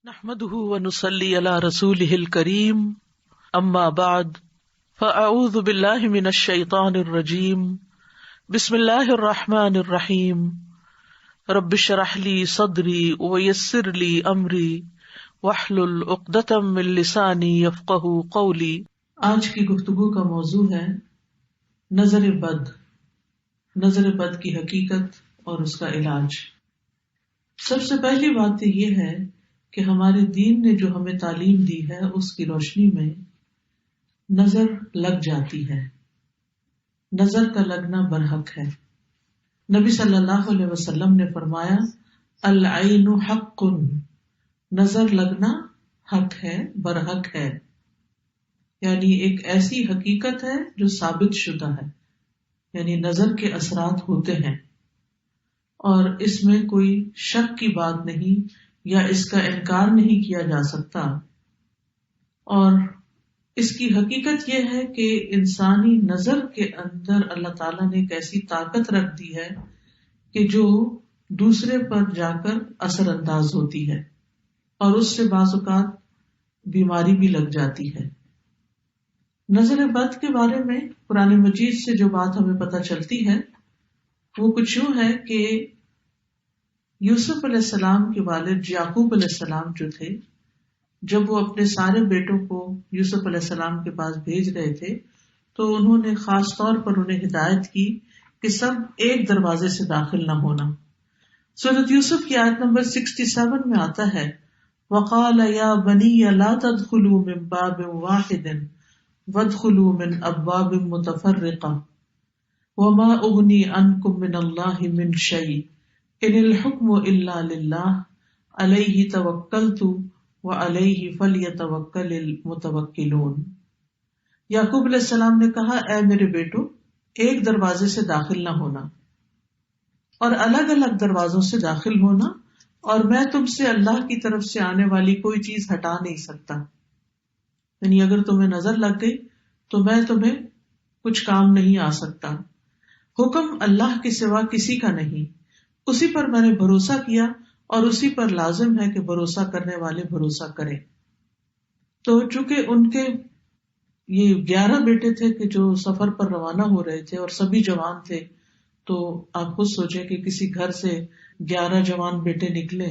نحمده ونصلي على رسوله الكريم اما بعد فاعوذ بالله من الشيطان الرجيم بسم الله الرحمن الرحيم رب اشرح لي صدري ويسر لي امري واحلل عقدة من لساني يفقهوا قولي۔ آج کی گفتگو کا موضوع ہے نظر بد کی حقیقت اور اس کا علاج۔ سب سے پہلی بات تو یہ ہے کہ ہمارے دین نے جو ہمیں تعلیم دی ہے اس کی روشنی میں نظر لگ جاتی ہے، نظر کا لگنا برحق ہے۔ نبی صلی اللہ علیہ وسلم نے فرمایا العین حق، نظر لگنا حق ہے، برحق ہے، یعنی ایک ایسی حقیقت ہے جو ثابت شدہ ہے، یعنی نظر کے اثرات ہوتے ہیں اور اس میں کوئی شک کی بات نہیں یا اس کا انکار نہیں کیا جا سکتا۔ اور اس کی حقیقت یہ ہے کہ انسانی نظر کے اندر اللہ تعالیٰ نے ایک ایسی طاقت رکھ دی ہے کہ جو دوسرے پر جا کر اثر انداز ہوتی ہے اور اس سے بعض اوقات بیماری بھی لگ جاتی ہے۔ نظر بد کے بارے میں قرآن مجید سے جو بات ہمیں پتہ چلتی ہے وہ کچھ یوں ہے کہ یوسف علیہ السلام کے والد یعقوب علیہ السلام جو تھے، جب وہ اپنے سارے بیٹوں کو یوسف علیہ السلام کے پاس بھیج رہے تھے تو انہوں نے خاص طور پر انہیں ہدایت کی کہ سب ایک دروازے سے داخل نہ ہونا۔ سورۃ یوسف کی آیت نمبر 67 میں آتا ہے وَقَالَ يَا بَنِيَّ لَا تَدْخُلُوا مِن بَابٍ وَاحِدٍ وَادْخُلُوا مِنْ أَبْوَابٍ مُتَفَرِّقَةٍ وَمَا أُغْنِي عَنْكُم مِّنَ اللَّهِ مِن شَيْءٍ ان الحکم الا للہ علیہ توکلت وعلیہ فلیتوکل المتوکلون۔ یعقوب علیہ السلام نے کہا اے میرے بیٹو، ایک دروازے سے داخل نہ ہونا اور الگ الگ دروازوں سے داخل ہونا، اور میں تم سے اللہ کی طرف سے آنے والی کوئی چیز ہٹا نہیں سکتا، یعنی اگر تمہیں نظر لگ گئی تو میں تمہیں کچھ کام نہیں آ سکتا۔ حکم اللہ کے سوا کسی کا نہیں، اسی پر میں نے بھروسہ کیا اور اسی پر لازم ہے کہ بھروسہ کرنے والے بھروسہ کریں۔ تو چونکہ ان کے یہ 11 بیٹے تھے کہ جو سفر پر روانہ ہو رہے تھے اور سبھی جوان تھے، تو آپ خود سوچیں کہ کسی گھر سے 11 جوان بیٹے نکلے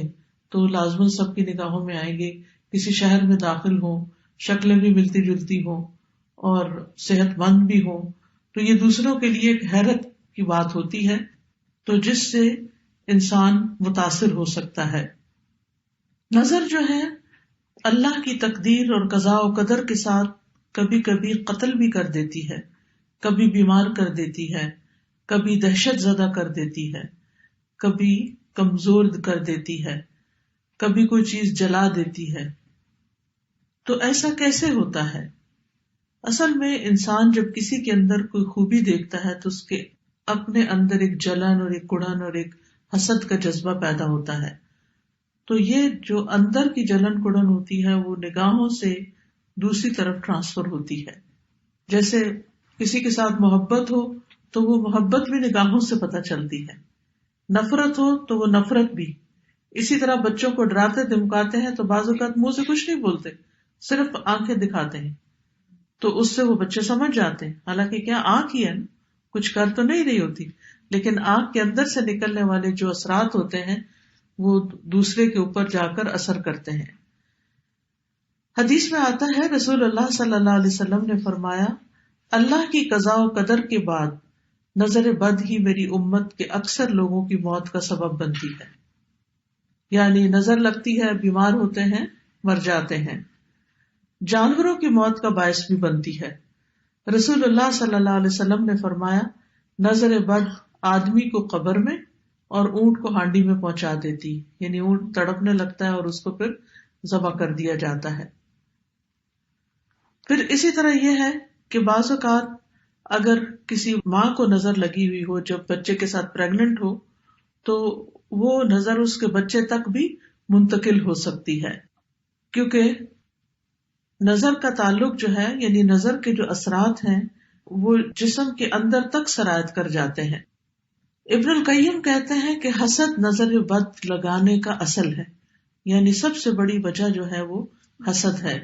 تو لازماً سب کی نگاہوں میں آئیں گے، کسی شہر میں داخل ہوں، شکلیں بھی ملتی جلتی ہوں اور صحت مند بھی ہوں، تو یہ دوسروں کے لیے ایک حیرت کی بات ہوتی ہے، تو جس سے انسان متاثر ہو سکتا ہے۔ نظر جو ہے اللہ کی تقدیر اور قضاء و قدر کے ساتھ کبھی کبھی قتل بھی کر دیتی ہے، کبھی بیمار کر دیتی ہے، کبھی دہشت زدہ کر دیتی ہے، کبھی کمزور کر دیتی ہے، کبھی کوئی چیز جلا دیتی ہے۔ تو ایسا کیسے ہوتا ہے؟ اصل میں انسان جب کسی کے اندر کوئی خوبی دیکھتا ہے تو اس کے اپنے اندر ایک جلن اور ایک کڑن اور ایک حسد کا جذبہ پیدا ہوتا ہے، تو یہ جو اندر کی جلن کڑن ہوتی ہے وہ نگاہوں سے دوسری طرف ٹرانسفر ہوتی ہے۔ جیسے کسی کے ساتھ محبت ہو تو وہ محبت بھی نگاہوں سے پتہ چلتی ہے، نفرت ہو تو وہ نفرت بھی۔ اسی طرح بچوں کو ڈراتے دھمکاتے ہیں تو بعض اوقات منہ سے کچھ نہیں بولتے، صرف آنکھیں دکھاتے ہیں، تو اس سے وہ بچے سمجھ جاتے ہیں، حالانکہ کیا آنکھ ہی ہے، کچھ کر تو نہیں رہی ہوتی، لیکن آنکھ کے اندر سے نکلنے والے جو اثرات ہوتے ہیں وہ دوسرے کے اوپر جا کر اثر کرتے ہیں۔ حدیث میں آتا ہے رسول اللہ صلی اللہ علیہ وسلم نے فرمایا اللہ کی قضاء و قدر کے بعد نظر بد ہی میری امت کے اکثر لوگوں کی موت کا سبب بنتی ہے، یعنی نظر لگتی ہے، بیمار ہوتے ہیں، مر جاتے ہیں، جانوروں کی موت کا باعث بھی بنتی ہے۔ رسول اللہ صلی اللہ علیہ وسلم نے فرمایا نظر بد آدمی کو قبر میں اور اونٹ کو ہانڈی میں پہنچا دیتی، یعنی اونٹ تڑپنے لگتا ہے اور اس کو پھر ذبح کر دیا جاتا ہے۔ پھر اسی طرح یہ ہے کہ بعض اوقات اگر کسی ماں کو نظر لگی ہوئی ہو جب بچے کے ساتھ پریگننٹ ہو تو وہ نظر اس کے بچے تک بھی منتقل ہو سکتی ہے، کیونکہ نظر کا تعلق جو ہے، یعنی نظر کے جو اثرات ہیں وہ جسم کے اندر تک سرایت کر جاتے ہیں۔ ابن القیم کہتے ہیں کہ حسد نظر بد لگانے کا اصل ہے، یعنی سب سے بڑی وجہ جو ہے وہ حسد ہے.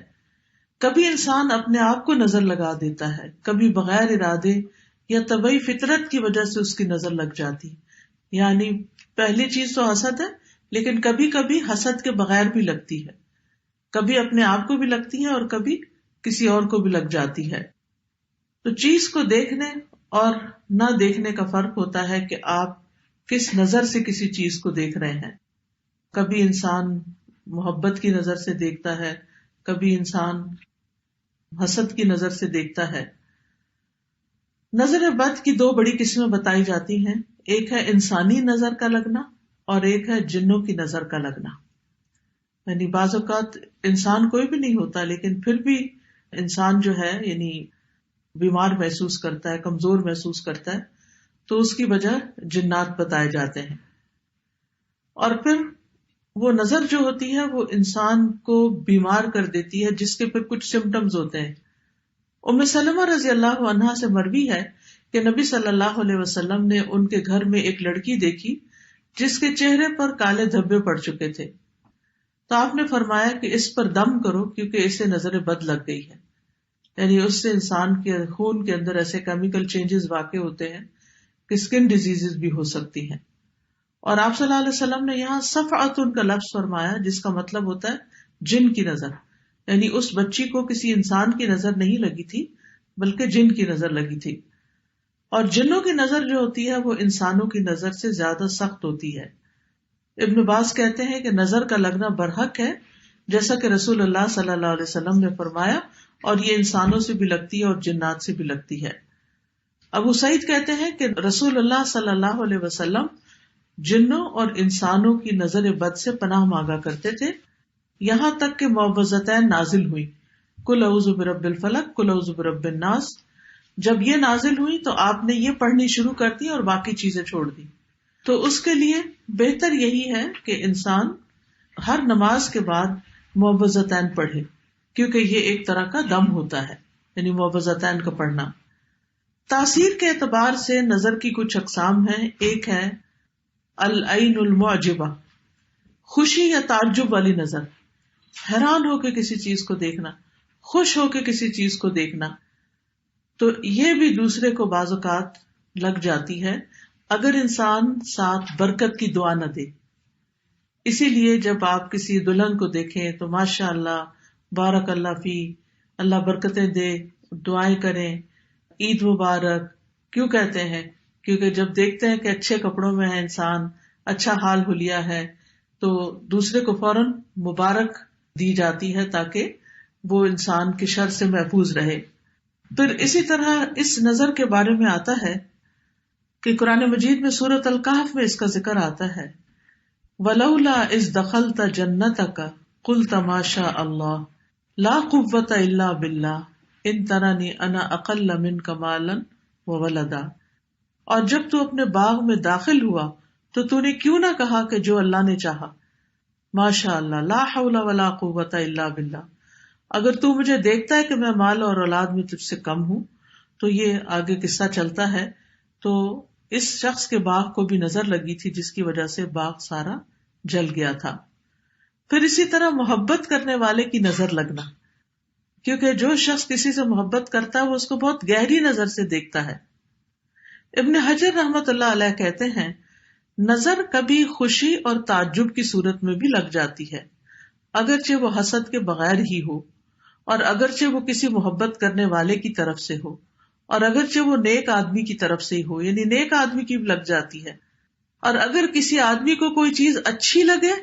کبھی انسان اپنے آپ کو نظر لگا دیتا ہے، کبھی بغیر ارادے یا طبعی فطرت کی وجہ سے اس کی نظر لگ جاتی. یعنی پہلی چیز تو حسد ہے، لیکن کبھی کبھی حسد کے بغیر بھی لگتی ہے، کبھی اپنے آپ کو بھی لگتی ہے اور کبھی کسی اور کو بھی لگ جاتی ہے. تو چیز کو دیکھنے اور نہ دیکھنے کا فرق ہوتا ہے کہ آپ کس نظر سے کسی چیز کو دیکھ رہے ہیں. کبھی انسان محبت کی نظر سے دیکھتا ہے، کبھی انسان حسد کی نظر سے دیکھتا ہے. نظر بد کی دو بڑی قسمیں بتائی جاتی ہیں، ایک ہے انسانی نظر کا لگنا اور ایک ہے جنوں کی نظر کا لگنا. یعنی بعض اوقات انسان کوئی بھی نہیں ہوتا لیکن پھر بھی انسان جو ہے یعنی بیمار محسوس کرتا ہے، کمزور محسوس کرتا ہے، تو اس کی وجہ جنات بتائے جاتے ہیں. اور پھر وہ نظر جو ہوتی ہے وہ انسان کو بیمار کر دیتی ہے، جس کے پھر کچھ سمٹمز ہوتے ہیں. ام سلمہ رضی اللہ عنہا سے مروی ہے کہ نبی صلی اللہ علیہ وسلم نے ان کے گھر میں ایک لڑکی دیکھی جس کے چہرے پر کالے دھبے پڑ چکے تھے. تو آپ نے فرمایا کہ اس پر دم کرو کیونکہ اسے نظر بد لگ گئی ہے. یعنی اس سے انسان کے خون کے اندر ایسے کیمیکل چینجز واقع ہوتے ہیں کہ اسکن ڈیزیزز بھی ہو سکتی ہیں. اور آپ صلی اللہ علیہ وسلم نے یہاں صفعۃ کا لفظ فرمایا جس کا مطلب ہوتا ہے جن کی نظر. یعنی اس بچی کو کسی انسان کی نظر نہیں لگی تھی بلکہ جن کی نظر لگی تھی. اور جنوں کی نظر جو ہوتی ہے وہ انسانوں کی نظر سے زیادہ سخت ہوتی ہے. ابن باز کہتے ہیں کہ نظر کا لگنا برحق ہے، جیسا کہ رسول اللہ صلی اللہ علیہ وسلم نے فرمایا، اور یہ انسانوں سے بھی لگتی ہے اور جنات سے بھی لگتی ہے. ابو سعید کہتے ہیں کہ رسول اللہ صلی اللہ علیہ وسلم جنوں اور انسانوں کی نظر بد سے پناہ مانگا کرتے تھے، یہاں تک کہ معوذتین نازل ہوئی، قل اعوذ برب الفلق قل اعوذ برب الناس. جب یہ نازل ہوئی تو آپ نے یہ پڑھنی شروع کر دی اور باقی چیزیں چھوڑ دی. تو اس کے لیے بہتر یہی ہے کہ انسان ہر نماز کے بعد معوذتین پڑھے، کیونکہ یہ ایک طرح کا دم ہوتا ہے، یعنی معوذتین کا پڑھنا. تاثیر کے اعتبار سے نظر کی کچھ اقسام ہیں. ایک ہے العین المعجبہ، خوشی یا تعجب والی نظر، حیران ہو کے کسی چیز کو دیکھنا، خوش ہو کے کسی چیز کو دیکھنا. تو یہ بھی دوسرے کو بعض اوقات لگ جاتی ہے اگر انسان ساتھ برکت کی دعا نہ دے. اسی لیے جب آپ کسی دلہن کو دیکھیں تو ماشاء اللہ بارک اللہ فی، اللہ برکتیں دے، دعائیں کریں، عید مبارک کیوں کہتے ہیں؟ کیونکہ جب دیکھتے ہیں کہ اچھے کپڑوں میں ہے انسان، اچھا حال حلیہ ہے، تو دوسرے کو فوراً مبارک دی جاتی ہے تاکہ وہ انسان کے شر سے محفوظ رہے. پھر اسی طرح اس نظر کے بارے میں آتا ہے کہ قرآن مجید میں سورۃ الکہف میں اس کا ذکر آتا ہے، وَلَوْلَا إِذْ دَخَلْتَ جَنَّتَكَ قُلْتَ مَا شَاءَ اللَّهُ لَا قُوَّةَ إِلَّا بِاللَّهِ إِن تَرَنِي أَنَا أَقَلَّ مِنْكَ مَالًا وَوَلَدًا. اور جب تو اپنے باغ میں داخل ہوا تو تو نے کیوں نہ کہا کہ جو اللہ نے چاہا، ماشاء اللہ لا حول ولا قوت الا باللہ. اگر تو مجھے دیکھتا ہے کہ میں مال اور اولاد میں تجھ سے کم ہوں. تو یہ آگے قصہ چلتا ہے. تو اس شخص کے باغ کو بھی نظر لگی تھی جس کی وجہ سے باغ سارا جل گیا تھا. پھر اسی طرح محبت کرنے والے کی نظر لگنا، کیونکہ جو شخص کسی سے محبت کرتا ہے وہ اس کو بہت گہری نظر سے دیکھتا ہے. ابن حجر رحمت اللہ علیہ کہتے ہیں نظر کبھی خوشی اور تعجب کی صورت میں بھی لگ جاتی ہے، اگرچہ وہ حسد کے بغیر ہی ہو، اور اگرچہ وہ کسی محبت کرنے والے کی طرف سے ہو، اور اگرچہ وہ نیک آدمی کی طرف سے ہی ہو، یعنی نیک آدمی کی بھی لگ جاتی ہے. اور اگر کسی آدمی کو کوئی چیز اچھی لگے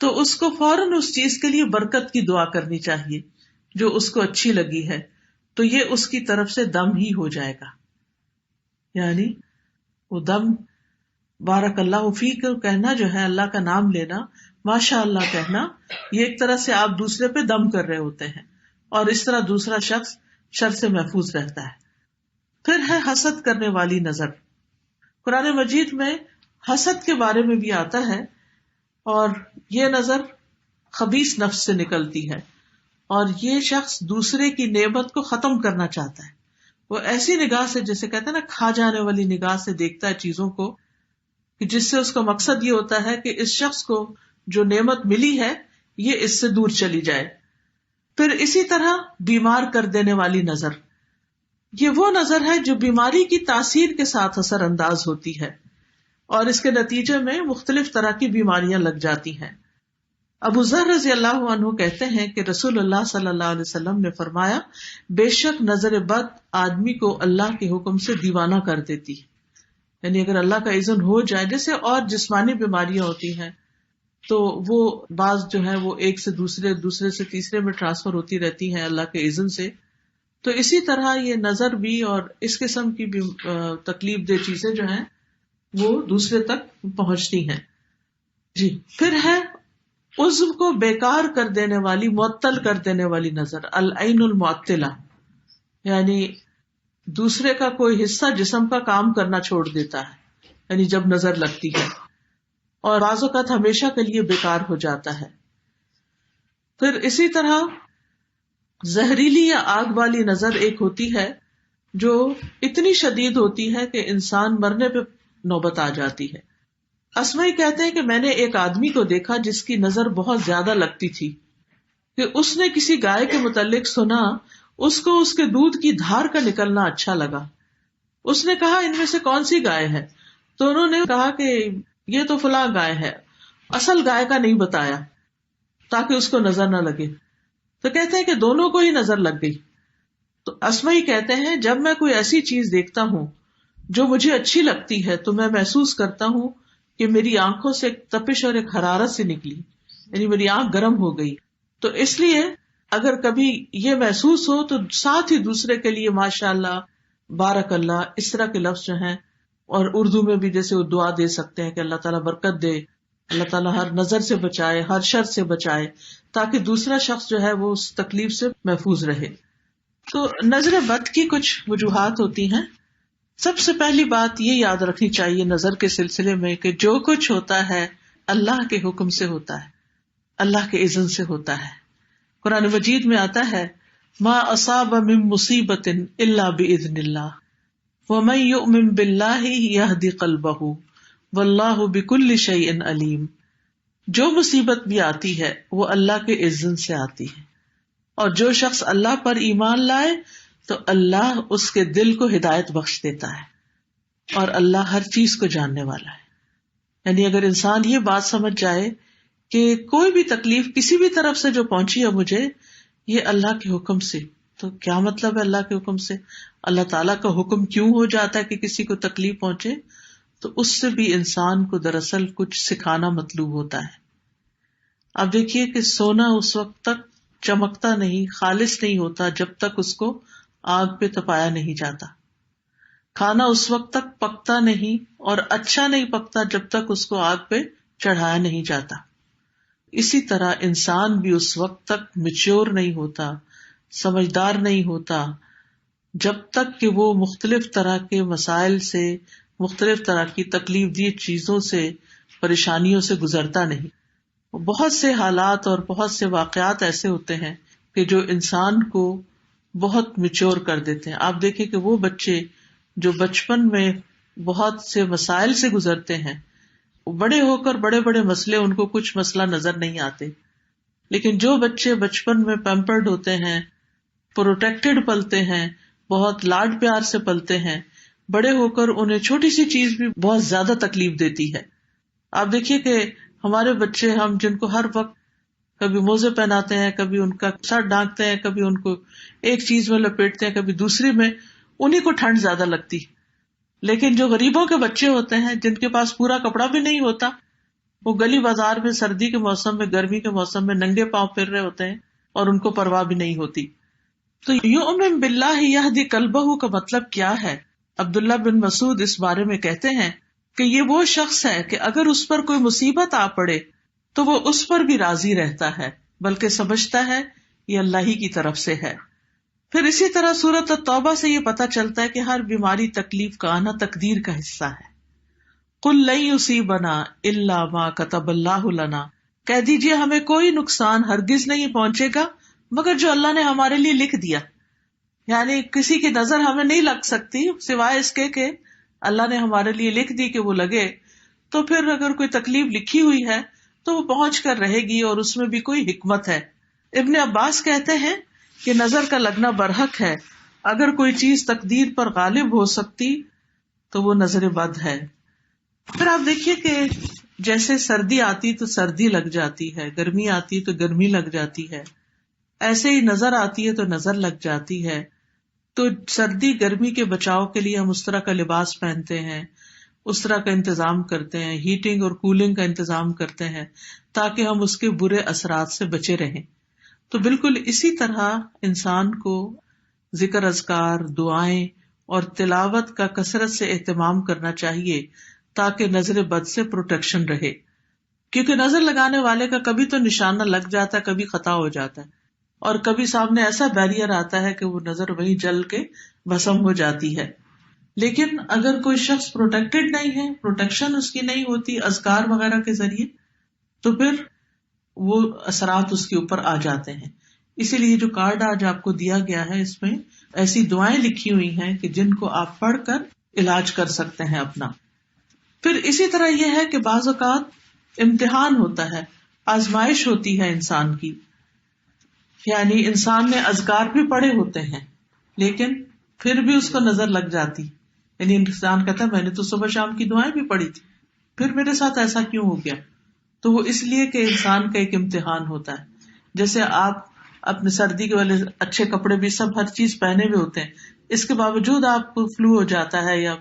تو اس کو فوراً اس چیز کے لیے برکت کی دعا کرنی چاہیے جو اس کو اچھی لگی ہے، تو یہ اس کی طرف سے دم ہی ہو جائے گا. یعنی وہ دم بارک اللہ فیک کہنا جو ہے، اللہ کا نام لینا، ماشاء اللہ کہنا، یہ ایک طرح سے آپ دوسرے پہ دم کر رہے ہوتے ہیں، اور اس طرح دوسرا شخص شر سے محفوظ رہتا ہے. پھر ہے حسد کرنے والی نظر. قرآن مجید میں حسد کے بارے میں بھی آتا ہے، اور یہ نظر خبیث نفس سے نکلتی ہے، اور یہ شخص دوسرے کی نعمت کو ختم کرنا چاہتا ہے. وہ ایسی نگاہ سے، جیسے کہتے ہیں نا کھا جانے والی نگاہ سے دیکھتا ہے چیزوں کو، کہ جس سے اس کا مقصد یہ ہوتا ہے کہ اس شخص کو جو نعمت ملی ہے یہ اس سے دور چلی جائے. پھر اسی طرح بیمار کر دینے والی نظر، یہ وہ نظر ہے جو بیماری کی تاثیر کے ساتھ اثر انداز ہوتی ہے اور اس کے نتیجے میں مختلف طرح کی بیماریاں لگ جاتی ہیں. ابو ذر رضی اللہ عنہ کہتے ہیں کہ رسول اللہ صلی اللہ علیہ وسلم نے فرمایا، بے شک نظر بد آدمی کو اللہ کے حکم سے دیوانہ کر دیتی ہے. یعنی اگر اللہ کا اذن ہو جائے، جیسے اور جسمانی بیماریاں ہوتی ہیں تو وہ بعض جو ہے وہ ایک سے دوسرے سے تیسرے میں ٹرانسفر ہوتی رہتی ہیں اللہ کے اذن سے، تو اسی طرح یہ نظر بھی اور اس قسم کی بھی تکلیف دہ چیزیں جو ہیں وہ دوسرے تک پہنچتی ہیں. جی، پھر ہے عضو کو بیکار کر دینے والی، معطل کر دینے والی نظر، العین المعطلہ، یعنی دوسرے کا کوئی حصہ جسم کا کام کرنا چھوڑ دیتا ہے، یعنی جب نظر لگتی ہے اور بعض اوقات ہمیشہ کے لیے بیکار ہو جاتا ہے. پھر اسی طرح زہریلی یا آگ والی نظر ایک ہوتی ہے جو اتنی شدید ہوتی ہے کہ انسان مرنے پہ نوبت آ جاتی ہے. اسمعی کہتے ہیں کہ میں نے ایک آدمی کو دیکھا جس کی نظر بہت زیادہ لگتی تھی کہ اس نے کسی گائے کے متعلق سنا، اس کو اس کے دودھ کی دھار کا نکلنا اچھا لگا. اس نے کہا ان میں سے کون سی گائے ہے؟ تو انہوں نے کہا کہ یہ تو فلاں گائے ہے. اصل گائے کا نہیں بتایا تاکہ اس کو نظر نہ لگے. تو کہتے ہیں کہ دونوں کو ہی نظر لگ گئی. تو اسمعی کہتے ہیں جب میں کوئی ایسی چیز دیکھتا ہوں جو مجھے اچھی لگتی ہے تو میں محسوس کرتا ہوں کہ میری آنکھوں سے ایک تپش اور ایک حرارت سے نکلی، یعنی میری آنکھ گرم ہو گئی. تو اس لیے اگر کبھی یہ محسوس ہو تو ساتھ ہی دوسرے کے لیے ماشاء اللہ، بارک اللہ، اس طرح کے لفظ جو ہیں، اور اردو میں بھی جیسے وہ دعا دے سکتے ہیں کہ اللہ تعالیٰ برکت دے، اللہ تعالیٰ ہر نظر سے بچائے، ہر شر سے بچائے، تاکہ دوسرا شخص جو ہے وہ اس تکلیف سے محفوظ رہے. تو نظر بد کی کچھ وجوہات ہوتی ہیں. سب سے پہلی بات یہ یاد رکھنی چاہیے نظر کے سلسلے میں کہ جو کچھ ہوتا ہے اللہ کے حکم سے ہوتا ہے، اللہ کے اذن سے ہوتا ہے. قرآن مجید میں آتا ہے ما اصاب من مصیبت الا باذن اللہ ومن یؤمن باللہ یہد قلبہ واللہ بکل شیء علیم. جو مصیبت بھی آتی ہے وہ اللہ کے اذن سے آتی ہے، اور جو شخص اللہ پر ایمان لائے تو اللہ اس کے دل کو ہدایت بخش دیتا ہے، اور اللہ ہر چیز کو جاننے والا ہے. یعنی اگر انسان یہ بات سمجھ جائے کہ کوئی بھی تکلیف کسی بھی طرف سے جو پہنچی ہے مجھے، یہ اللہ کے حکم سے، تو کیا مطلب ہے اللہ کے حکم سے؟ اللہ تعالیٰ کا حکم کیوں ہو جاتا ہے کہ کسی کو تکلیف پہنچے؟ تو اس سے بھی انسان کو دراصل کچھ سکھانا مطلوب ہوتا ہے. اب دیکھیے کہ سونا اس وقت تک چمکتا نہیں، خالص نہیں ہوتا جب تک اس کو آگ پہ تپایا نہیں جاتا. کھانا اس وقت تک پکتا نہیں اور اچھا نہیں پکتا جب تک اس کو آگ پہ چڑھایا نہیں جاتا. اسی طرح انسان بھی اس وقت تک میچور نہیں ہوتا، سمجھدار نہیں ہوتا جب تک کہ وہ مختلف طرح کے مسائل سے، مختلف طرح کی تکلیف دی چیزوں سے، پریشانیوں سے گزرتا نہیں. بہت سے حالات اور بہت سے واقعات ایسے ہوتے ہیں کہ جو انسان کو بہت میچور کر دیتے ہیں. آپ دیکھیں کہ وہ بچے جو بچپن میں بہت سے مسائل سے گزرتے ہیں، بڑے ہو کر بڑے بڑے مسئلے ان کو کچھ مسئلہ نظر نہیں آتے، لیکن جو بچے بچپن میں پیمپرڈ ہوتے ہیں، پروٹیکٹڈ پلتے ہیں، بہت لاڈ پیار سے پلتے ہیں، بڑے ہو کر انہیں چھوٹی سی چیز بھی بہت زیادہ تکلیف دیتی ہے. آپ دیکھیے کہ ہمارے بچے، ہم جن کو ہر وقت کبھی موزے پہناتے ہیں، کبھی ان کا سر ڈھانکتے ہیں، کبھی ان کو ایک چیز میں لپیٹتے ہیں، کبھی دوسری میں، انہیں کو ٹھنڈ زیادہ لگتی. لیکن جو غریبوں کے بچے ہوتے ہیں جن کے پاس پورا کپڑا بھی نہیں ہوتا، وہ گلی بازار میں سردی کے موسم میں، گرمی کے موسم میں ننگے پاؤں پھر رہے ہوتے ہیں اور ان کو پرواہ بھی نہیں ہوتی. تو یؤمن باللہ یہدی قلبہ کا مطلب کیا ہے؟ عبداللہ بن مسعود اس بارے میں کہتے ہیں کہ یہ وہ شخص ہے کہ اگر اس پر کوئی مصیبت آ پڑے تو وہ اس پر بھی راضی رہتا ہے، بلکہ سمجھتا ہے یہ اللہ ہی کی طرف سے ہے. پھر اسی طرح سورۃ التوبہ سے یہ پتہ چلتا ہے کہ ہر بیماری، تکلیف کا آنا تقدیر کا حصہ ہے. قل لن یصیبنا الا ما کتب اللہ لنا، کہہ دیجئے ہمیں کوئی نقصان ہرگز نہیں پہنچے گا مگر جو اللہ نے ہمارے لیے لکھ دیا. یعنی کسی کی نظر ہمیں نہیں لگ سکتی سوائے اس کے کہ اللہ نے ہمارے لیے لکھ دی کہ وہ لگے. تو پھر اگر کوئی تکلیف لکھی ہوئی ہے تو وہ پہنچ کر رہے گی اور اس میں بھی کوئی حکمت ہے. ابن عباس کہتے ہیں کہ نظر کا لگنا برحق ہے. اگر کوئی چیز تقدیر پر غالب ہو سکتی تو وہ نظر بد ہے. پھر آپ دیکھیے کہ جیسے سردی آتی تو سردی لگ جاتی ہے، گرمی آتی تو گرمی لگ جاتی ہے، ایسے ہی نظر آتی ہے تو نظر لگ جاتی ہے. تو سردی گرمی کے بچاؤ کے لیے ہم اس طرح کا لباس پہنتے ہیں، اس طرح کا انتظام کرتے ہیں، ہیٹنگ اور کولنگ کا انتظام کرتے ہیں تاکہ ہم اس کے برے اثرات سے بچے رہیں. تو بالکل اسی طرح انسان کو ذکر اذکار، دعائیں اور تلاوت کا کثرت سے اہتمام کرنا چاہیے تاکہ نظر بد سے پروٹیکشن رہے. کیونکہ نظر لگانے والے کا کبھی تو نشانہ لگ جاتا ہے، کبھی خطا ہو جاتا ہے، اور کبھی سامنے ایسا بیریئر آتا ہے کہ وہ نظر وہیں جل کے بھسم ہو جاتی ہے. لیکن اگر کوئی شخص پروٹیکٹڈ نہیں ہے، پروٹیکشن اس کی نہیں ہوتی اذکار وغیرہ کے ذریعے، تو پھر وہ اثرات اس کے اوپر آ جاتے ہیں. اسی لیے جو کارڈ آج آپ کو دیا گیا ہے اس میں ایسی دعائیں لکھی ہوئی ہیں کہ جن کو آپ پڑھ کر علاج کر سکتے ہیں اپنا. پھر اسی طرح یہ ہے کہ بعض اوقات امتحان ہوتا ہے، آزمائش ہوتی ہے انسان کی. یعنی انسان نے اذکار بھی پڑھے ہوتے ہیں لیکن پھر بھی اس کو نظر لگ جاتی. یعنی انسان کہتا ہے میں نے تو صبح شام کی دعائیں بھی پڑھی تھی، پھر میرے ساتھ ایسا کیوں ہو گیا؟ تو وہ اس لیے کہ انسان کا ایک امتحان ہوتا ہے. جیسے آپ اپنے سردی کے والے اچھے کپڑے بھی سب ہر چیز پہنے ہوئے ہوتے ہیں، اس کے باوجود آپ کو فلو ہو جاتا ہے یا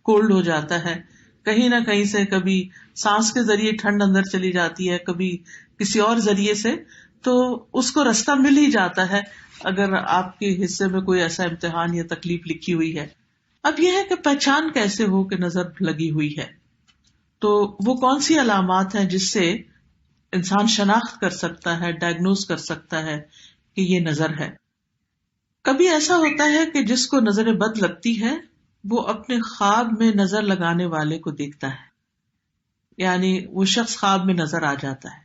کولڈ ہو جاتا ہے، کہیں نہ کہیں سے کبھی سانس کے ذریعے ٹھنڈ اندر چلی جاتی ہے، کبھی کسی اور ذریعے سے، تو اس کو رستہ مل ہی جاتا ہے اگر آپ کے حصے میں کوئی ایسا امتحان یا تکلیف لکھی ہوئی ہے. اب یہ ہے کہ پہچان کیسے ہو کہ نظر لگی ہوئی ہے. تو وہ کون سی علامات ہیں جس سے انسان شناخت کر سکتا ہے، ڈائگنوز کر سکتا ہے کہ یہ نظر ہے. کبھی ایسا ہوتا ہے کہ جس کو نظر بد لگتی ہے وہ اپنے خواب میں نظر لگانے والے کو دیکھتا ہے، یعنی وہ شخص خواب میں نظر آ جاتا ہے.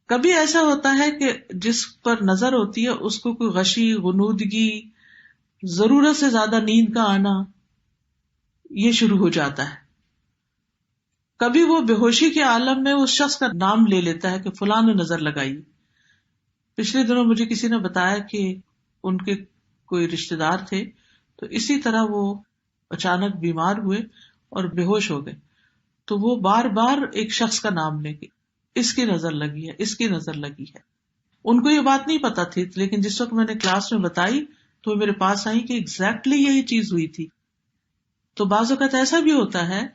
کبھی ایسا ہوتا ہے کہ جس پر نظر ہوتی ہے اس کو کوئی غشی، غنودگی، ضرورت سے زیادہ نیند کا آنا یہ شروع ہو جاتا ہے. کبھی وہ بے ہوشی کے عالم میں اس شخص کا نام لے لیتا ہے کہ فلاں نے نظر لگائی. پچھلے دنوں مجھے کسی نے بتایا کہ ان کے کوئی رشتے دار تھے تو اسی طرح وہ اچانک بیمار ہوئے اور بے ہوش ہو گئے. تو وہ بار بار ایک شخص کا نام لے کے اس کی نظر لگی ہے، اس کی نظر لگی ہے. ان کو یہ بات نہیں پتا تھی لیکن جس وقت میں نے کلاس میں بتائی تو وہ میرے پاس آئی کہ ایگزیکٹلی یہی چیز ہوئی تھی. تو بعض اوقات ایسا بھی ہوتا ہے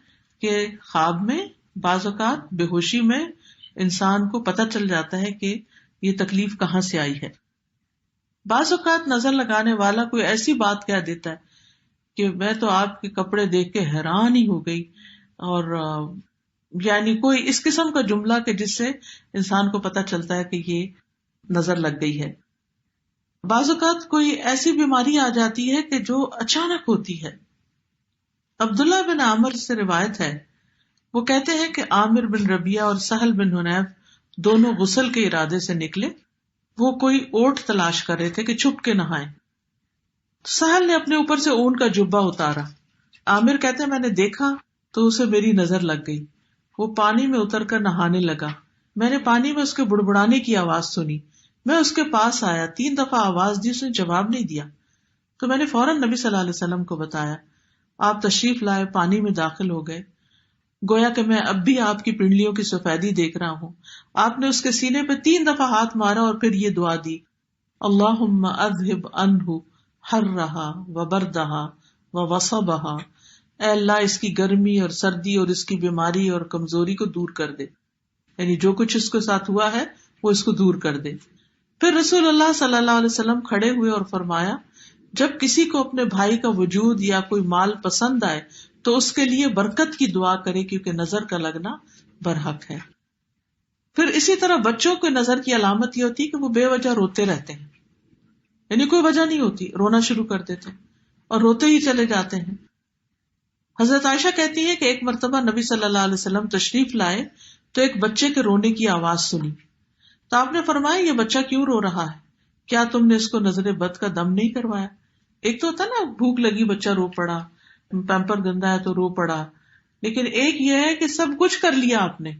کہ خواب میں، بعض اوقات بے ہوشی میں انسان کو پتہ چل جاتا ہے کہ یہ تکلیف کہاں سے آئی ہے. بعض اوقات نظر لگانے والا کوئی ایسی بات کہہ دیتا ہے کہ میں تو آپ کے کپڑے دیکھ کے حیران ہی ہو گئی، اور یعنی کوئی اس قسم کا جملہ کہ جس سے انسان کو پتہ چلتا ہے کہ یہ نظر لگ گئی ہے. بعض اوقات کوئی ایسی بیماری آ جاتی ہے کہ جو اچانک ہوتی ہے. عبداللہ بن عامر سے روایت ہے، وہ کہتے ہیں کہ عامر بن ربیعہ اور سہل بن حنیف دونوں غسل کے ارادے سے نکلے. وہ کوئی اوٹ تلاش کر رہے تھے کہ چھپ کے نہائیں. سہل نے اپنے اوپر سے اون کا جبہ اتارا. عامر کہتے ہیں میں نے دیکھا تو اسے میری نظر لگ گئی. وہ پانی میں اتر کر نہانے لگا. میں نے پانی میں اس کے بڑبڑانے کی آواز سنی. میں اس کے پاس آیا، 3 دفعہ آواز دی، اس نے جواب نہیں دیا. تو میں نے فوراً نبی صلی اللہ علیہ وسلم کو بتایا. آپ تشریف لائے، پانی میں داخل ہو گئے. گویا کہ میں اب بھی آپ کی پنڈلیوں کی سفیدی دیکھ رہا ہوں. آپ نے اس کے سینے پہ 3 دفعہ ہاتھ مارا اور پھر یہ دعا دی، اللہم اذہب عنہ حرہا وبردہا ووصبہا. اے اللہ اس کی گرمی اور سردی اور اس کی بیماری اور کمزوری کو دور کر دے، یعنی جو کچھ اس کے ساتھ ہوا ہے وہ اس کو دور کر دے. پھر رسول اللہ صلی اللہ علیہ وسلم کھڑے ہوئے اور فرمایا، جب کسی کو اپنے بھائی کا وجود یا کوئی مال پسند آئے تو اس کے لیے برکت کی دعا کرے کیونکہ نظر کا لگنا برحق ہے. پھر اسی طرح بچوں کو نظر کی علامت یہ ہوتی ہے کہ وہ بے وجہ روتے رہتے ہیں، یعنی کوئی وجہ نہیں ہوتی، رونا شروع کر دیتے اور روتے ہی چلے جاتے ہیں. حضرت عائشہ کہتی ہے کہ ایک مرتبہ نبی صلی اللہ علیہ وسلم تشریف لائے تو ایک بچے کے رونے کی آواز سنی. تو آپ نے فرمایا یہ بچہ کیوں رو رہا ہے؟ کیا تم نے اس کو نظر بد کا دم نہیں کروایا؟ ایک تو ہوتا نا بھوک لگی بچہ رو پڑا، پیمپر گندا ہے تو رو پڑا، لیکن ایک یہ ہے کہ سب کچھ کر لیا آپ نے،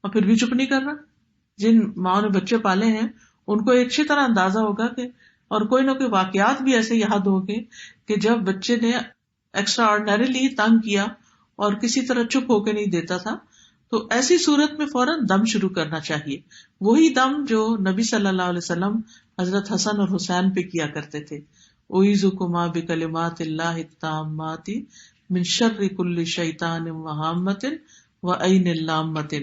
اور پھر بھی چپ نہیں کر رہا. جن ماں نے بچے پالے ہیں ان کو اچھی طرح اندازہ ہوگا کہ، اور کوئی نہ کوئی واقعات بھی ایسے یاد ہوں گے کہ جب بچے نے ایکسٹرا آرڈنریلی تنگ کیا اور کسی طرح چپ ہو کے نہیں دیتا تھا، تو ایسی صورت میں فوراً دم شروع کرنا چاہیے. وہی دم جو نبی صلی اللہ علیہ وسلم حضرت حسن اور حسین پہ کیا کرتے تھے. اعیذکما بکلمات اللہ التامات من شر کل شیطان وہامۃ وعین اللامۃ.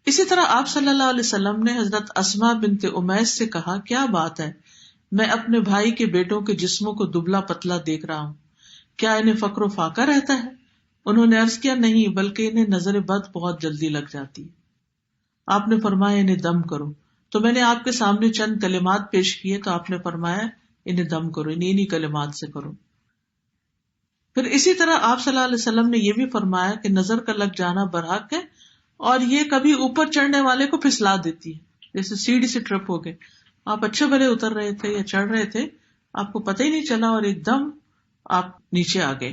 اسی طرح آپ صلی اللہ علیہ وسلم نے حضرت اسماء بنت امیس سے کہا، کیا بات ہے، میں اپنے بھائی کے بیٹوں کے جسموں کو دبلا پتلا دیکھ رہا ہوں، کیا انہیں فقر و فاقہ رہتا ہے؟ انہوں نے عرض کیا، نہیں، بلکہ انہیں نظر بد بہت جلدی لگ جاتی ہے. آپ نے فرمایا انہیں دم کرو. تو میں نے آپ کے سامنے چند کلمات پیش کیے تو آپ نے فرمایا انہیں دم کرو، انہیں کلمات سے کرو. پھر اسی طرح آپ صلی اللہ علیہ وسلم نے یہ بھی فرمایا کہ نظر کا لگ جانا برحق ہے، اور یہ کبھی اوپر چڑھنے والے کو پھسلا دیتی ہے. جیسے سیڑھی سے ٹرپ ہو گئے، آپ اچھے بھلے اتر رہے تھے یا چڑھ رہے تھے، آپ کو پتہ ہی نہیں چلا اور ایک دم آپ نیچے آ گئے.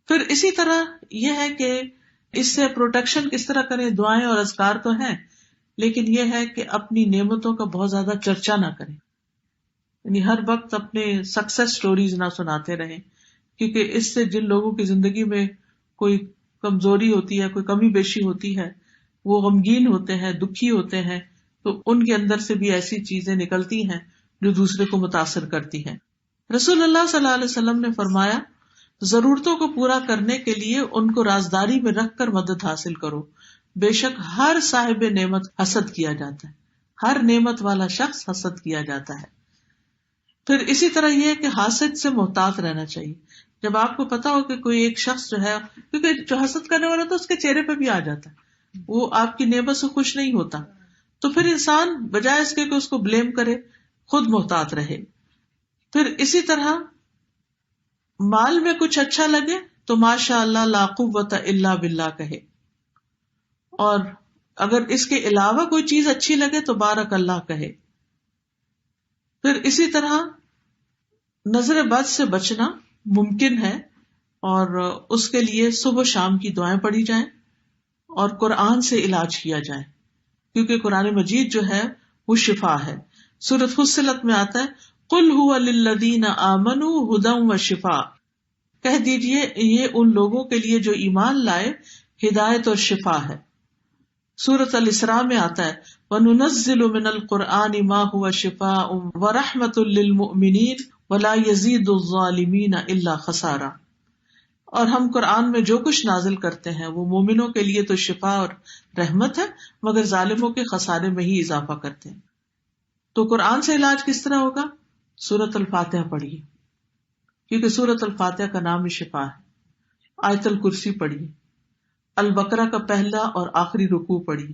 پھر اسی طرح یہ ہے کہ اس سے پروٹیکشن کس طرح کریں. دعائیں اور اذکار تو ہیں، لیکن یہ ہے کہ اپنی نعمتوں کا بہت زیادہ چرچا نہ کریں. یعنی ہر وقت اپنے سکسیس سٹوریز نہ سناتے رہیں، کیونکہ اس سے جن لوگوں کی زندگی میں کوئی کمزوری ہوتی ہے، کوئی کمی بیشی ہوتی ہے، وہ غمگین ہوتے ہیں، دکھی ہوتے ہیں، تو ان کے اندر سے بھی ایسی چیزیں نکلتی ہیں جو دوسرے کو متاثر کرتی ہیں. رسول اللہ صلی اللہ علیہ وسلم نے فرمایا، ضرورتوں کو پورا کرنے کے لیے ان کو رازداری میں رکھ کر مدد حاصل کرو. بے شک ہر صاحب نعمت حسد کیا جاتا ہے، ہر نعمت والا شخص حسد کیا جاتا ہے. پھر اسی طرح یہ ہے کہ حاسد سے محتاط رہنا چاہیے. جب آپ کو پتا ہو کہ کوئی ایک شخص جو ہے، کیونکہ جو حسد کرنے والا تو اس کے چہرے پہ بھی آ جاتا ہے، وہ آپ کی نعمت سے خوش نہیں ہوتا، تو پھر انسان بجائے اس کے کہ اس کو بلیم کرے، خود محتاط رہے. پھر اسی طرح مال میں کچھ اچھا لگے تو ماشاء اللہ لا قوت الا باللہ کہے، اور اگر اس کے علاوہ کوئی چیز اچھی لگے تو بارک اللہ کہے. پھر اسی طرح نظر بد سے بچنا ممکن ہے، اور اس کے لیے صبح و شام کی دعائیں پڑھی جائیں اور قرآن سے علاج کیا جائے، کیونکہ قرآن مجید جو ہے وہ شفا ہے. سورۃ فصلت میں آتا ہے، قل هو للذین آمنوا ھدی وشفاء، کہہ دیجئے یہ ان لوگوں کے لیے جو ایمان لائے ہدایت اور شفا ہے. سورۃ الاسراء میں آتا ہے، وَنُنَزِّلُ مِنَ الْقُرْآنِ مَا هُوَ شِفَاءٌ وَرَحْمَةٌ لِّلْمُؤْمِنِينَ وَلَا يَزِيدُ الظَّالِمِينَ إِلَّا خَسَارًا. اور ہم قرآن میں جو کچھ نازل کرتے ہیں وہ مومنوں کے لیے تو شفا اور رحمت ہے، مگر ظالموں کے خسارے میں ہی اضافہ کرتے ہیں. تو قرآن سے علاج کس طرح ہوگا؟ سورۃ الفاتحہ پڑھیے، کیونکہ سورۃ الفاتحہ کا نام ہی شفا ہے. آیت الکرسی پڑھیے، البقرہ کا پہلا اور آخری رکوع پڑھیے،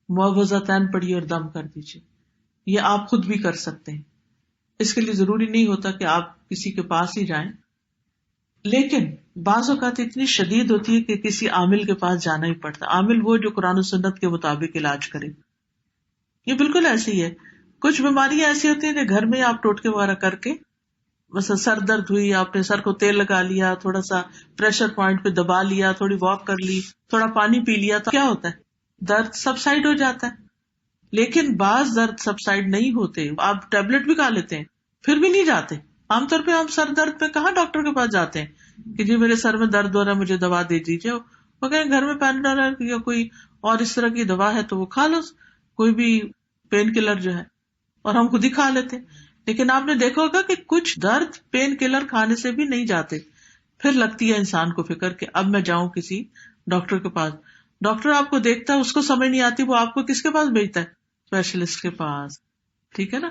معوذتین پڑھیے اور دم کر دیجیے. یہ آپ خود بھی کر سکتے ہیں، اس کے لیے ضروری نہیں ہوتا کہ آپ کسی کے پاس ہی جائیں، لیکن بعض اوقات اتنی شدید ہوتی ہے کہ کسی عامل کے پاس جانا ہی پڑتا. عامل وہ جو قرآن و سنت کے مطابق علاج کرے. یہ بالکل ایسے ہی ہے. کچھ بیماریاں ایسی ہوتی ہیں کہ گھر میں آپ ٹوٹکے وغیرہ کر کے، مثلا سر درد ہوئی، آپ نے سر کو تیل لگا لیا، تھوڑا سا پریشر پوائنٹ پہ دبا لیا، تھوڑی واک کر لی، تھوڑا پانی پی لیا، تو کیا ہوتا ہے؟ درد سبسائڈ ہو جاتا ہے. لیکن بعض درد سبسائڈ نہیں ہوتے، آپ ٹیبلٹ بھی کھا لیتے ہیں پھر بھی نہیں جاتے. عام طور پہ ہم سر درد پہ کہاں ڈاکٹر کے پاس جاتے ہیں کہ جی میرے سر میں درد ہو رہا ہے، مجھے دوا دے دیجیے. وہ کہیں گھر میں پیناڈول یا کوئی اور اس طرح کی دوا ہے تو وہ کھا لو، کوئی بھی پین کلر جو ہے، اور ہم خود ہی کھا لیتے. لیکن آپ نے دیکھا ہوگا کہ کچھ درد پین کلر کھانے سے بھی نہیں جاتے. پھر لگتی ہے انسان کو فکر کہ اب میں جاؤں کسی ڈاکٹر کے پاس. ڈاکٹر آپ کو دیکھتا ہے، اس کو سمجھ نہیں آتی، وہ آپ کو کس کے پاس بھیجتا ہے؟ اسپیشلسٹ کے پاس. ٹھیک ہے نا،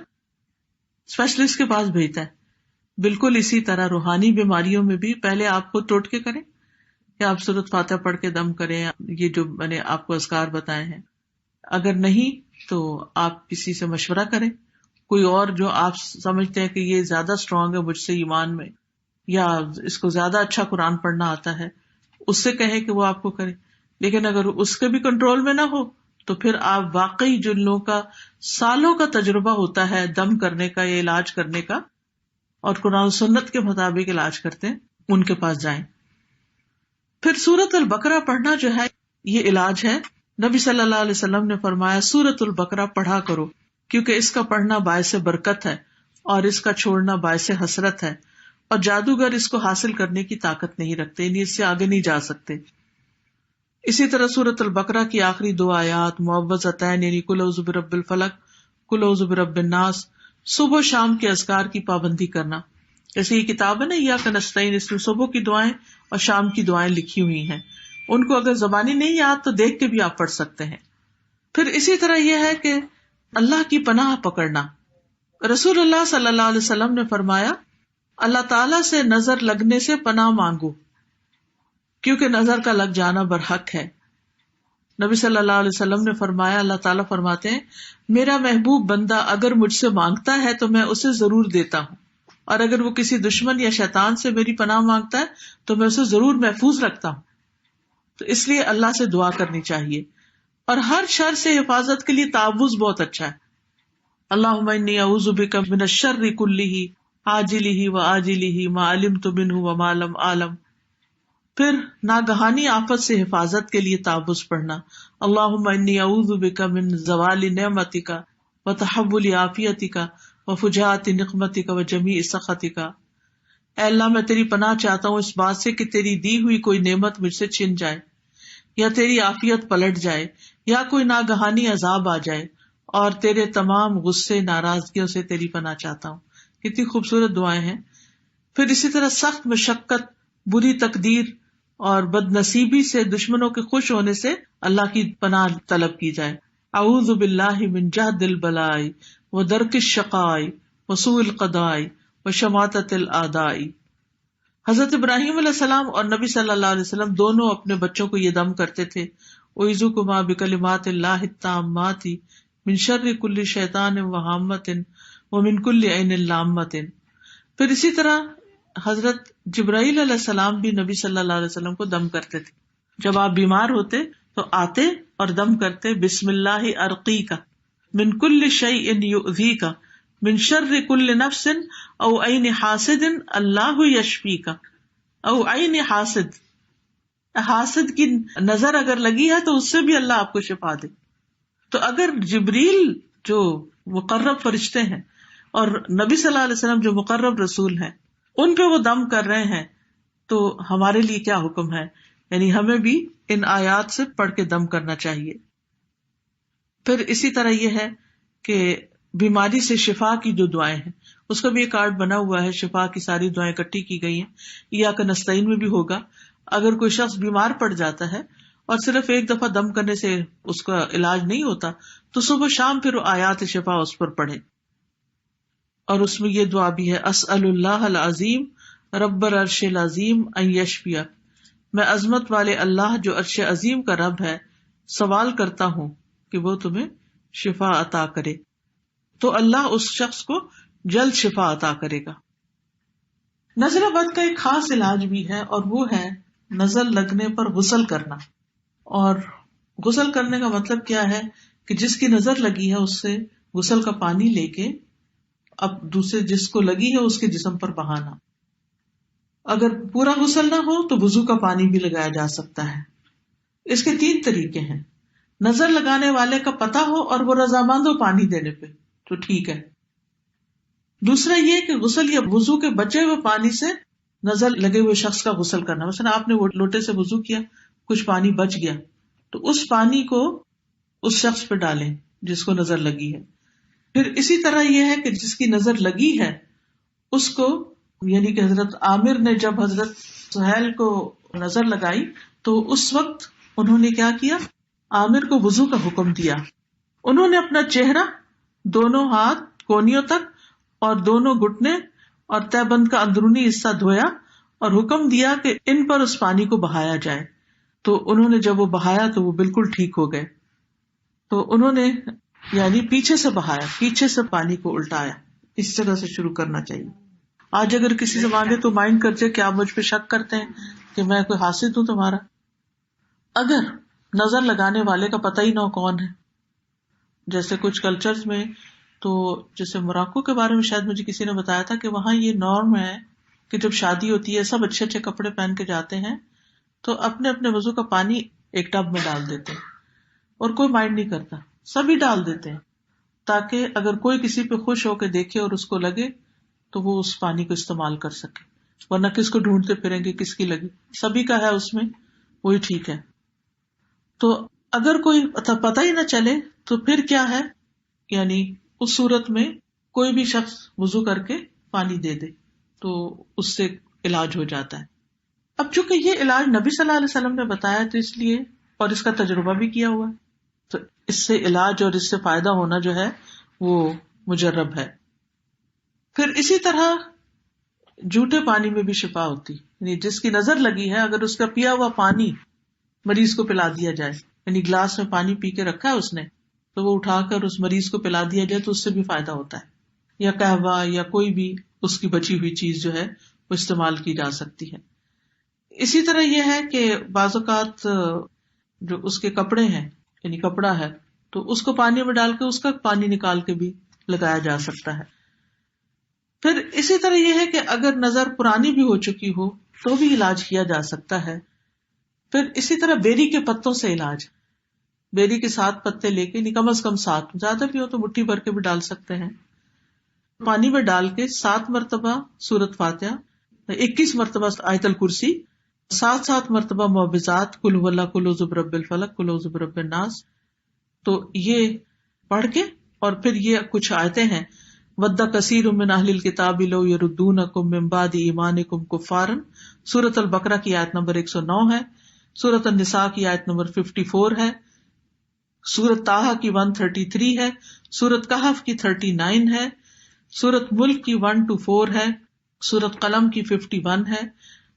اسپیشلسٹ کے پاس بھیجتا ہے. بالکل اسی طرح روحانی بیماریوں میں بھی پہلے آپ خود ٹوٹکے کریں کہ آپ سورۃ فاتحہ پڑھ کے دم کریں، یہ جو میں نے آپ کو اذکار بتائے ہیں. اگر نہیں تو آپ کسی سے مشورہ کریں، کوئی اور جو آپ سمجھتے ہیں کہ یہ زیادہ اسٹرانگ ہے مجھ سے ایمان میں، یا اس کو زیادہ اچھا قرآن پڑھنا آتا ہے، اس سے کہیں کہ وہ آپ کو کرے. لیکن اگر اس کے بھی کنٹرول میں نہ ہو تو پھر آپ واقعی جن لوگوں کا سالوں کا تجربہ ہوتا ہے دم کرنے کا یا علاج کرنے کا، اور قرآن و سنت کے مطابق علاج کرتے ہیں، ان کے پاس جائیں. پھر سورۃ البقرہ پڑھنا جو ہے یہ علاج ہے. نبی صلی اللہ علیہ وسلم نے فرمایا سورۃ البقرہ پڑھا کرو، کیونکہ اس کا پڑھنا باعث برکت ہے اور اس کا چھوڑنا باعث حسرت ہے، اور جادوگر اس کو حاصل کرنے کی طاقت نہیں رکھتے، یعنی اس سے آگے نہیں جا سکتے۔ اسی طرح سورۃ البقرہ کی آخری 2 آیات معوذتین یعنی قل اعوذ برب الفلق، قل اعوذ برب الناس، صبح و شام کے اذکار کی پابندی کرنا۔ جیسے یہ کتاب ہے نا ایاک نستعین، اس میں صبح کی دعائیں اور شام کی دعائیں لکھی ہوئی ہیں، ان کو اگر زبانی نہیں یاد تو دیکھ کے بھی آپ پڑھ سکتے ہیں۔ پھر اسی طرح یہ ہے کہ اللہ کی پناہ پکڑنا۔ رسول اللہ صلی اللہ علیہ وسلم نے فرمایا اللہ تعالیٰ سے نظر لگنے سے پناہ مانگو، کیونکہ نظر کا لگ جانا برحق ہے۔ نبی صلی اللہ علیہ وسلم نے فرمایا اللہ تعالیٰ فرماتے ہیں میرا محبوب بندہ اگر مجھ سے مانگتا ہے تو میں اسے ضرور دیتا ہوں، اور اگر وہ کسی دشمن یا شیطان سے میری پناہ مانگتا ہے تو میں اسے ضرور محفوظ رکھتا ہوں۔ تو اس لیے اللہ سے دعا کرنی چاہیے، اور ہر شر سے حفاظت کے لیے تعوذ بہت اچھا ہے۔ اللہم انی اعوذ بک من الشر کلہ عاجلہ وآجلہ ما علمت منہ وما لم اعلم۔ پھر ناگہانی آفت سے حفاظت کے لیے تعوذ پڑھنا، اللہم انی اعوذ بک من زوال نعمتک وتحول عافیتک وفجاءۃ نقمتک وجمیع سخطک۔ اے اللہ میں تیری پناہ چاہتا ہوں اس بات سے کہ تیری دی ہوئی کوئی نعمت مجھ سے چھن جائے، یا تیری عافیت پلٹ جائے، یا کوئی ناگہانی عذاب آ جائے، اور تیرے تمام غصے ناراضگیوں سے تیری پناہ چاہتا ہوں۔ کتنی خوبصورت دعائیں ہیں۔ پھر اسی طرح سخت مشقت، بری تقدیر اور بد نصیبی سے، دشمنوں کے خوش ہونے سے اللہ کی پناہ طلب کی جائے۔ اعوذ باللہ من جہد البلاء ودرک الشقاء وسوء القضاء وشماتۃ الاعداء۔ حضرت ابراہیم علیہ السلام اور نبی صلی اللہ علیہ وسلم دونوں اپنے بچوں کو یہ دم کرتے تھے اعوذکما بکلمات اللہ التامات من شر کل شیطان وہامۃ ومن کل عین لامۃ۔ پھر اسی طرح حضرت جبرائیل علیہ السلام بھی نبی صلی اللہ علیہ وسلم کو دم کرتے تھے۔ جب آپ بیمار ہوتے تو آتے اور دم کرتے بسم اللہ ارقیک من کل شیء یؤذیک من شر کل نفس او عین حاسد اللہ یشفیک۔ او عین حاسد، حاسد کی نظر اگر لگی ہے تو اس سے بھی اللہ آپ کو شفا دے۔ تو اگر جبریل جو مقرب فرشتے ہیں اور نبی صلی اللہ علیہ وسلم جو مقرب رسول ہیں ان پہ وہ دم کر رہے ہیں تو ہمارے لیے کیا حکم ہے؟ یعنی ہمیں بھی ان آیات سے پڑھ کے دم کرنا چاہیے۔ پھر اسی طرح یہ ہے کہ بیماری سے شفا کی جو دعائیں ہیں اس کا بھی ایک کارڈ بنا ہوا ہے، شفا کی ساری دعائیں اکٹھی کی گئی ہیں، ایاک نستعین میں بھی ہوگا۔ اگر کوئی شخص بیمار پڑ جاتا ہے اور صرف ایک دفعہ دم کرنے سے اس کا علاج نہیں ہوتا تو صبح شام پھر آیات شفا اس پر پڑھے۔ اور اس میں یہ دعا بھی ہے اسأل اللہ العظیم رب العرش العظیم ان یشفیہ، میں عظمت والے اللہ جو عرش عظیم کا رب ہے سوال کرتا ہوں کہ وہ تمہیں شفا عطا کرے، تو اللہ اس شخص کو جلد شفا عطا کرے گا۔ نظر بد کا ایک خاص علاج بھی ہے، اور وہ ہے نظر لگنے پر غسل کرنا۔ اور غسل کرنے کا مطلب کیا ہے کہ جس کی نظر لگی ہے اس سے غسل کا پانی لے کے اب دوسرے جس کو لگی ہے اس کے جسم پر بہانا۔ اگر پورا غسل نہ ہو تو وضو کا پانی بھی لگایا جا سکتا ہے۔ اس کے 3 طریقے ہیں۔ نظر لگانے والے کا پتہ ہو اور وہ رضامند ہو پانی دینے پہ تو ٹھیک ہے۔ دوسرا یہ کہ غسل یا وضو کے بچے ہوئے پانی سے نظر لگے ہوئے شخص کا غسل کرنا۔ مثلا آپ نے وہ لوٹے سے وضو کیا، کچھ پانی بچ گیا تو اس پانی کو اس شخص پہ ڈالیں جس کو نظر لگی ہے۔ پھر اسی طرح یہ ہے کہ جس کی نظر لگی ہے اس کو، یعنی کہ حضرت عامر نے جب حضرت سہیل کو نظر لگائی تو اس وقت انہوں نے کیا کیا، عامر کو وضو کا حکم دیا۔ انہوں نے اپنا چہرہ، دونوں ہاتھ کونیوں تک اور دونوں گھٹنے اور تہ بند کا اندرونی حصہ دھویا اور حکم دیا کہ ان پر اس پانی کو بہایا جائے۔ تو انہوں نے جب وہ بہایا تو وہ بالکل ٹھیک ہو گئے۔ تو انہوں نے یعنی پیچھے سے بہایا، پیچھے سے پانی کو الٹایا۔ اس جگہ سے شروع کرنا چاہیے۔ آج اگر کسی سے مانگے تو مائنڈ کر جائے کہ آپ مجھ پہ شک کرتے ہیں کہ میں کوئی حاسد ہوں تمہارا۔ اگر نظر لگانے والے کا پتہ ہی نہ ہو کون ہے، جیسے کچھ کلچرز میں، تو جیسے موراکو کے بارے میں شاید مجھے کسی نے بتایا تھا کہ وہاں یہ نارم ہے کہ جب شادی ہوتی ہے سب اچھے اچھے کپڑے پہن کے جاتے ہیں تو اپنے اپنے وضو کا پانی ایک ٹب میں ڈال دیتے ہیں۔ اور کوئی مائنڈ نہیں کرتا، سبھی ڈال دیتے ہیں تاکہ اگر کوئی کسی پہ خوش ہو کے دیکھے اور اس کو لگے تو وہ اس پانی کو استعمال کر سکے، ورنہ کس کو ڈھونڈتے پھریں گے کس کی لگی، سبھی کا ہے اس میں، وہی ٹھیک ہے۔ تو اگر کوئی پتہ ہی نہ چلے تو پھر کیا ہے، یعنی اس صورت میں کوئی بھی شخص وضو کر کے پانی دے دے تو اس سے علاج ہو جاتا ہے۔ اب چونکہ یہ علاج نبی صلی اللہ علیہ وسلم نے بتایا تو اس لیے، اور اس کا تجربہ بھی کیا ہوا ہے، تو اس سے علاج اور اس سے فائدہ ہونا جو ہے وہ مجرب ہے۔ پھر اسی طرح جھوٹے پانی میں بھی شفا ہوتی، یعنی جس کی نظر لگی ہے اگر اس کا پیا ہوا پانی مریض کو پلا دیا جائے، یعنی گلاس میں پانی پی کے رکھا ہے اس نے تو وہ اٹھا کر اس مریض کو پلا دیا جائے تو اس سے بھی فائدہ ہوتا ہے، یا قہوہ یا کوئی بھی اس کی بچی ہوئی چیز جو ہے وہ استعمال کی جا سکتی ہے۔ اسی طرح یہ ہے کہ بعض اوقات جو اس کے کپڑے ہیں، یعنی کپڑا ہے تو اس کو پانی میں ڈال کے اس کا پانی نکال کے بھی لگایا جا سکتا ہے۔ پھر اسی طرح یہ ہے کہ اگر نظر پرانی بھی ہو چکی ہو تو بھی علاج کیا جا سکتا ہے۔ پھر اسی طرح بیری کے پتوں سے علاج، بیری کے 7 پتے لے کے، کم از کم 7، زیادہ بھی ہو تو مٹھی بھر کے بھی ڈال سکتے ہیں، پانی میں ڈال کے 7 مرتبہ سورۃ فاتحہ، 21 مرتبہ آیت الکرسی، 7 مرتبہ معوذات، قل هو اللہ، قل اعوذ برب الفلق، قل اعوذ برب الناس، تو یہ پڑھ کے، اور پھر یہ کچھ آیتیں ہیں، وَدَّ كَثِيرٌ مِّنْ أَهْلِ الْكِتَابِ لَوْ يَرُدُّونَكُم مِّن بَعْدِ إِيمَانِكُمْ كُفَّارًا، سورۃ البقرہ کی آیت نمبر 109 ہے، سورۃ النساء کی آیت نمبر 54 ہے، سورۃ طٰہٰ کی 133 ہے، سورۃ کہف کی 39 ہے، سورۃ ملک کی 1 to 4 ہے، سورۃ قلم کی 51 ہے،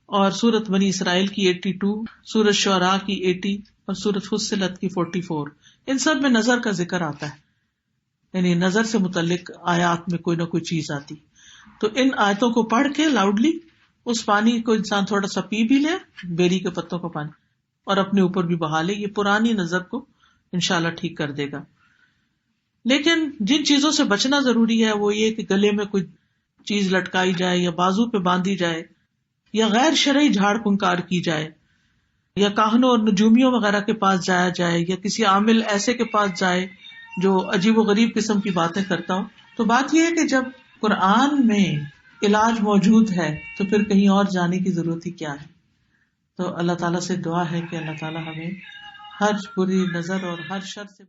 اور سورۃ بنی اسرائیل کی 82، سورۃ شعراء کی 80 اور سورۃ فصلت کی 44۔ ان سب میں نظر کا ذکر آتا ہے، یعنی نظر سے متعلق آیات میں کوئی نہ کوئی چیز آتی، تو ان آیتوں کو پڑھ کے لاؤڈلی اس پانی کو انسان تھوڑا سا پی بھی لے، بیری کے پتوں کا پانی، اور اپنے اوپر بھی بہا لے، یہ پرانی نظر کو انشاءاللہ ٹھیک کر دے گا۔ لیکن جن چیزوں سے بچنا ضروری ہے وہ یہ کہ گلے میں کوئی چیز لٹکائی جائے یا بازو پہ باندھی جائے، یا غیر شرعی جھاڑ پھنکار کی جائے، یا کاہنوں اور نجومیوں وغیرہ کے پاس جایا جائے، یا کسی عامل ایسے کے پاس جائے جو عجیب و غریب قسم کی باتیں کرتا ہو۔ تو بات یہ ہے کہ جب قرآن میں علاج موجود ہے تو پھر کہیں اور جانے کی ضرورت ہی کیا ہے۔ تو اللہ تعالیٰ سے دعا ہے کہ اللہ تعالیٰ ہمیں ہر بری نظر اور ہر شر سے